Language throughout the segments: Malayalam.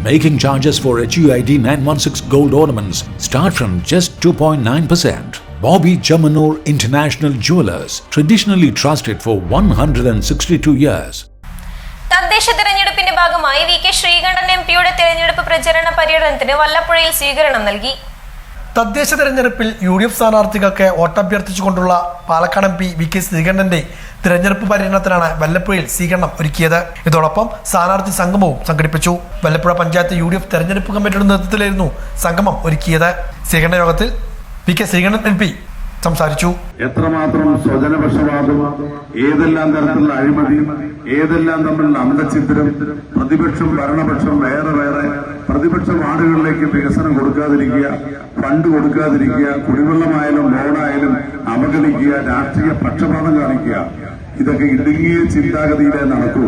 Making charges for HUID 916 gold ornaments start from just 2.9%. Bobby Jamanur International Jewelers, traditionally trusted for 162 years. തദ്ദേശ തെരഞ്ഞെടുപ്പിന്റെ ഭാഗമായി വി കെ ശ്രീകണ്ഠൻ എംപിയുടെ തെരഞ്ഞെടുപ്പ് പ്രചരണ പര്യടനത്തിന് വല്ലപ്പുഴയിൽ സ്വീകരണം നൽകി. തദ്ദേശ തെരഞ്ഞെടുപ്പിൽ UDF സ്ഥാനാർത്ഥികൾക്ക് വോട്ടഭ്യർത്ഥിച്ചുകൊണ്ടുള്ള പാലക്കാട് MP വി കെ ശ്രീകണ്ഠന്റെ തെരഞ്ഞെടുപ്പ് പര്യടനത്തിനാണ് വല്ലപ്പുഴയിൽ സ്വീകരണം ഒരുക്കിയത്. ഇതോടൊപ്പം സ്ഥാനാർത്ഥി സംഗമവും സംഘടിപ്പിച്ചു. വല്ലപ്പുഴ പഞ്ചായത്ത് UDF തെരഞ്ഞെടുപ്പ് കമ്മിറ്റിയുടെ നേതൃത്വത്തിലായിരുന്നു സംഗമം ഒരുക്കിയത്. സ്വീകരണ യോഗത്തിൽ വി കെ ശ്രീകണ്ഠൻ MP സംസാരിച്ചു. എത്രമാത്രം സ്വജനപക്ഷപാതം, ഏതെല്ലാം തരത്തിലുള്ള അഴിമതി, ഏതെല്ലാം തമ്മിലുള്ള അന്തഛിദ്രം, പ്രതിപക്ഷം ഭരണപക്ഷം വേറെ വേറെ, പ്രതിപക്ഷ വാർഡുകളിലേക്ക് വികസനം കൊടുക്കാതിരിക്കുക, ഫണ്ട് കൊടുക്കാതിരിക്കുക, കുടിവെള്ളമായാലും ലോണായാലും അവഗണിക്കുക, രാഷ്ട്രീയ പക്ഷപാതം കാണിക്കുക, ഇതൊക്കെ ഇടുങ്ങിയ ചിന്താഗതിയിലെ നടക്കൂ.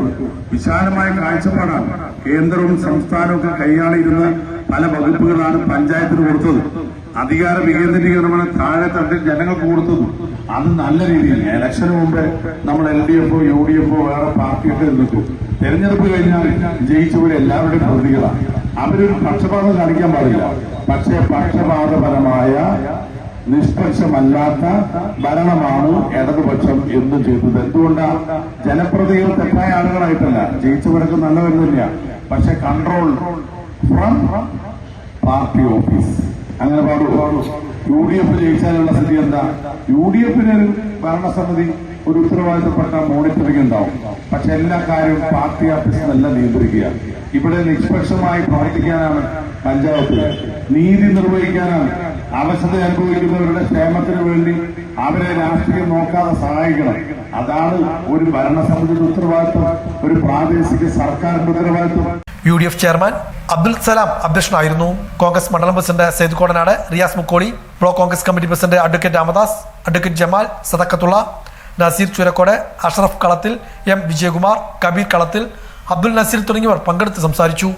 വിശാലമായ കാഴ്ചപ്പാടാണ്. കേന്ദ്രവും സംസ്ഥാനവും ഒക്കെ കൈയാളിയിരുന്ന പല വകുപ്പുകളാണ് പഞ്ചായത്തിന് കൊടുത്തത്. അധികാര വികേന്ദ്രീകരണമാണ് താഴെ തട്ടിൽ ജനങ്ങൾക്ക് കൊടുത്തത്. അത് നല്ല രീതിയിൽ ഇലക്ഷന് മുമ്പ് നമ്മൾ LDF UDF വേറെ പാർട്ടിയൊക്കെ നിൽക്കും. തെരഞ്ഞെടുപ്പ് കഴിഞ്ഞാൽ ജയിച്ചവരെ എല്ലാവരുടെയും പ്രതികളാണ്. അവരൊരു പക്ഷപാതം കാണിക്കാൻ പാടില്ല. പക്ഷേ പക്ഷപാതപരമായ നിഷ്പക്ഷമല്ലാത്ത ഭരണമാണ് ഇടതുപക്ഷം എന്നും ചെയ്തത്. എന്തുകൊണ്ടാണ്? ജനപ്രതികൾ തെറ്റായ ആളുകളായിട്ടല്ല, ജയിച്ചവരൊക്കെ നല്ലവർ തന്നെയാണ്. പക്ഷെ കൺട്രോൾ ഫ്രം പാർട്ടി ഓഫീസ് അങ്ങനെ പാടുള്ളൂ. UDF ജയിച്ചാലുള്ള സ്ഥിതി എന്താ? UDFന് ഭരണസമിതി ഒരു ഉത്തരവാദിത്തപ്പെട്ട മോണിറ്ററിംഗ് ഉണ്ടാവും. പക്ഷെ എല്ലാ കാര്യവും പാർട്ടി ഓഫീസിൽ നല്ല നിയന്ത്രിക്കുക. ഇവിടെ നിഷ്പക്ഷമായി പ്രവർത്തിക്കാനാണ് പഞ്ചായത്ത്, നീതി നിർവഹിക്കാനാണ്, അവശത അനുഭവിക്കുന്നവരുടെ ക്ഷേമത്തിന് വേണ്ടി അവരെ രാഷ്ട്രീയം നോക്കാതെ സഹായിക്കണം. അതാണ് ഒരു ഭരണസമിതിയുടെ ഉത്തരവാദിത്വം, ഒരു പ്രാദേശിക സർക്കാരിന്റെ ഉത്തരവാദിത്വം. UDF ചെയർമാൻ അബ്ദുൽ സലാം അധ്യക്ഷനായിരുന്നു. കോൺഗ്രസ് മണ്ഡലം president Sayed Kodanad, Riyas Mukkoli, block Congress committee president advocate Ramadas, advocate Jamal, Sadakathulla, Naseer Churakkode, Ashraf Kalathil, M Vijayakumar, Kabir കളത്തിൽ, അബ്ദുൽ നസീർ തുടങ്ങിയവർ പങ്കെടുത്ത് സംസാരിച്ചു.